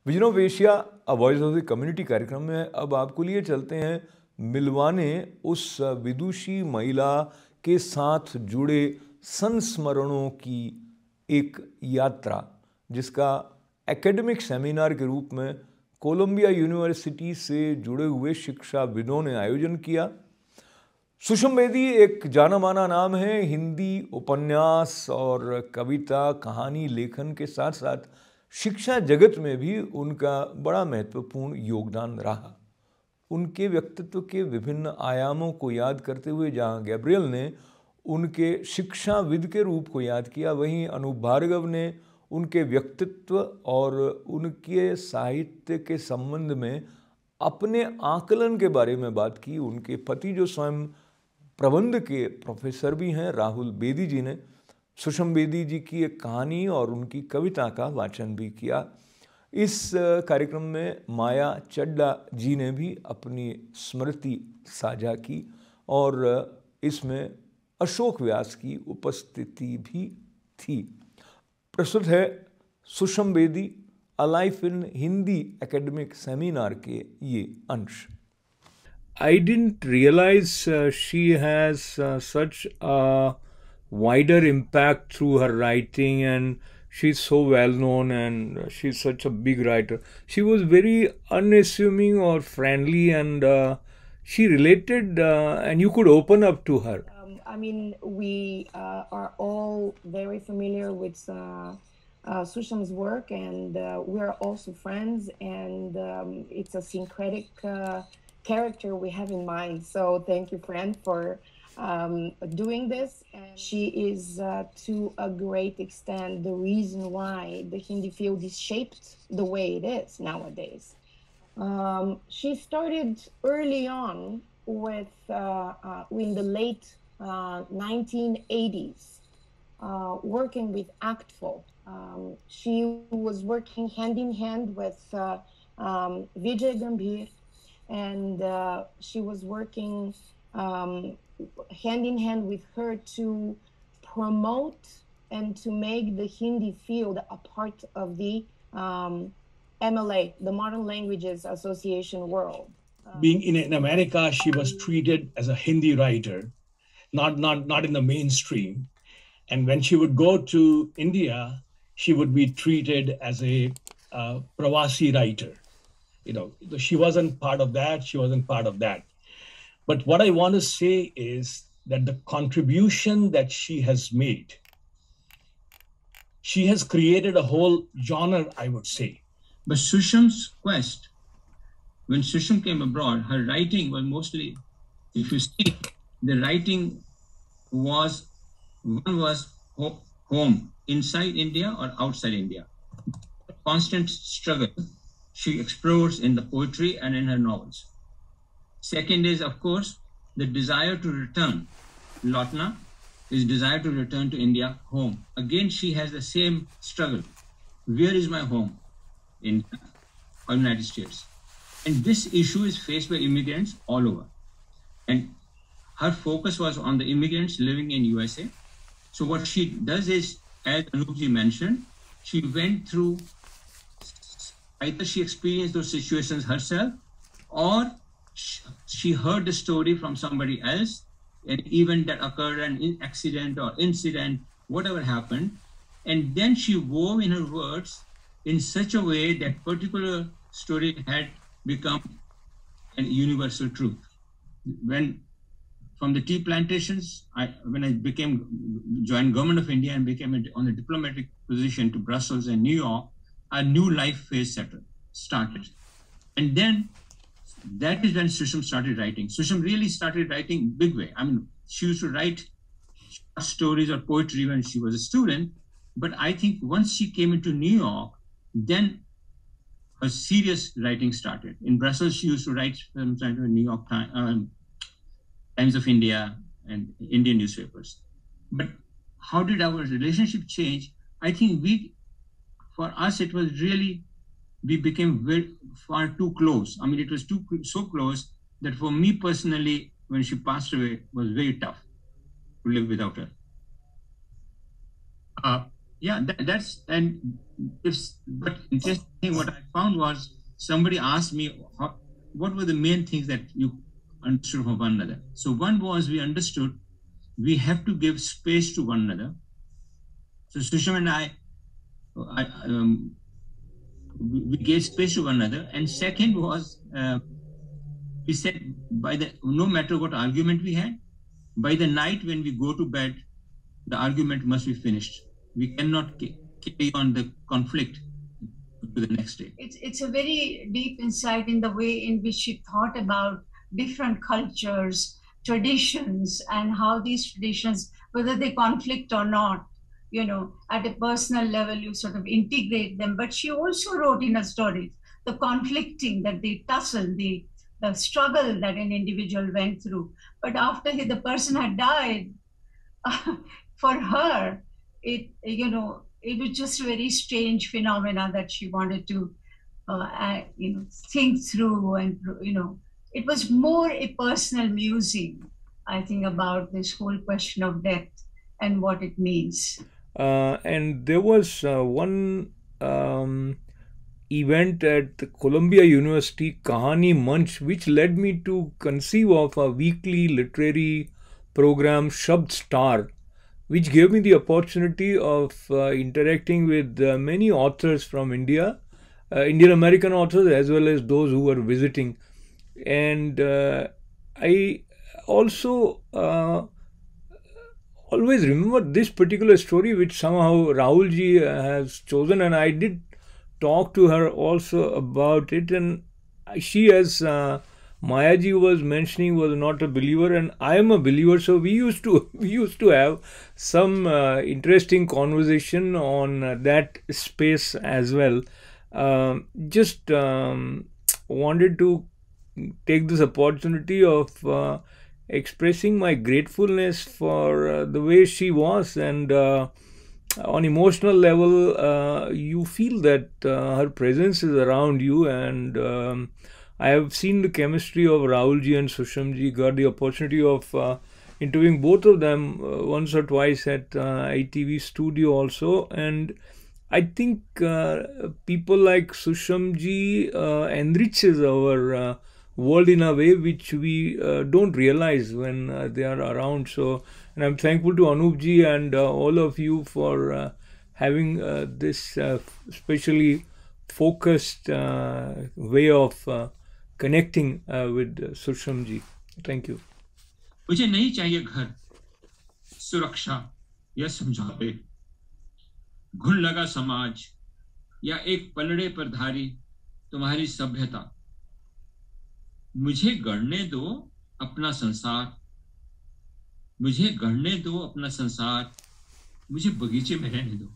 Vision of Asia a voice of the community कार्यक्रम में अब आपको लिए चलते हैं मिलवाने उस विदुषी महिला के साथ जुड़े संस्मरणों की एक यात्रा, जिसका एकेडमिक सेमिनार के रूप में कोलंबिया यूनिवर्सिटी से जुड़े हुए शिक्षाविदों ने आयोजन किया। सुषम बेदी एक जाना माना नाम है। हिंदी उपन्यास और कविता कहानी लेखन के साथ साथ शिक्षा जगत में भी उनका बड़ा महत्वपूर्ण योगदान रहा। उनके व्यक्तित्व के विभिन्न आयामों को याद करते हुए जहाँ गैब्रियल ने उनके शिक्षाविद के रूप को याद किया, वहीं अनूप भार्गव ने उनके व्यक्तित्व और उनके साहित्य के संबंध में अपने आकलन के बारे में बात की। उनके पति जो स्वयं प्रबंध के प्रोफेसर भी हैं, राहुल बेदी जी ने सुषम बेदी जी की एक कहानी और उनकी कविता का वाचन भी किया। इस कार्यक्रम में माया चड्डा जी ने भी अपनी स्मृति साझा की और इसमें अशोक व्यास की उपस्थिति भी थी। प्रस्तुत है Susham Bedi a life in Hindi academic seminar के ये अंश। I didn't realize she has such a wider impact through her writing, and she's so well known and she's such a big writer. She was very unassuming or friendly, and she related and you could open up to her. I mean, we are all very familiar with Susham's work, and we are also friends, and it's a syncretic character we have in mind. So thank you, friend, for doing this. And she is, to a great extent, the reason why the Hindi field is shaped the way it is nowadays. She started early on with in the late 1980s, working with ACTFL. She was working hand in hand with Vijay Gambhir, and she was working hand in hand with her to promote and to make the Hindi field a part of the MLA, the Modern Languages Association world. Being in America, she was treated as a Hindi writer, not in the mainstream. And when she would go to India, she would be treated as a Pravasi writer. You know, she wasn't part of that. She wasn't part of that. But what I want to say is that the contribution that she has made, she has created a whole genre, I would say. But Susham's quest, when Susham came abroad, her writing was mostly, if you see, the writing was, one was home, inside India or outside India. Constant struggle she explores in the poetry and in her novels. Second is, of course, the desire to return. Lotna is desire to return to India, home. Again, she has the same struggle. Where is my home? In the United States. And this issue is faced by immigrants all over. And her focus was on the immigrants living in USA. So what she does is, as Anoopji mentioned, she went through, either she experienced those situations herself, or she heard the story from somebody else, an event that occurred, an accident or incident, whatever happened. And then she wove in her words in such a way that particular story had become a universal truth. When from the tea plantations, when I joined government of India and became on a diplomatic position to Brussels and New York, a new life phase started. And then that is when Susham started writing. Susham really started writing big way. I mean, she used to write stories or poetry when she was a student, but I think once she came into New York, then her serious writing started. In Brussels, she used to write sometimes in the New York Times of India and Indian newspapers. But how did our relationship change? I think for us, it was really, we became far too close. I mean, it was so close that for me personally, when she passed away, it was very tough to live without her. Yeah, that's and but interesting thing what I found was somebody asked me what were the main things that you understood from one another. So one was we understood we have to give space to one another. So Susham and we gave space to one another. And second was we said no matter what argument we had, by the night when we go to bed, the argument must be finished. We cannot carry on the conflict to the next day. It's a very deep insight in the way in which she thought about different cultures, traditions, and how these traditions, whether they conflict or not, at a personal level, you sort of integrate them. But she also wrote in her stories the conflicting, that the tussle, the struggle that an individual went through. But after the person had died, for her, it was just a very strange phenomena that she wanted to think through, and it was more a personal musing, I think, about this whole question of death and what it means. And there was one event at the Columbia University Kahani Manch, which led me to conceive of a weekly literary program, Shabd Star, which gave me the opportunity of interacting with many authors from India, Indian American authors, as well as those who were visiting. And I also always remember this particular story, which somehow Rahulji has chosen, and I did talk to her also about it. And she, as Mayaji was mentioning, was not a believer, and I am a believer. So we used to have some interesting conversation on that space as well. Just wanted to take this opportunity of expressing my gratefulness for the way she was, and on emotional level, you feel that her presence is around you. And I have seen the chemistry of Rahulji and Sushamji. Got the opportunity of interviewing both of them once or twice at ITV studio also, and I think people like Sushamji enriches our world in a way which we don't realize when they are around. So, and I'm thankful to Anoopji and all of you for having this specially focused way of connecting with Sushamji. Thank you. मुझे नहीं चाहिए घर, सुरक्षा या समझौते, घुन लगा समाज या एक पलड़े पर धारी तुम्हारी सभ्यता। मुझे गढ़ने दो अपना संसार, मुझे गढ़ने दो अपना संसार, मुझे बगीचे में रहने दो।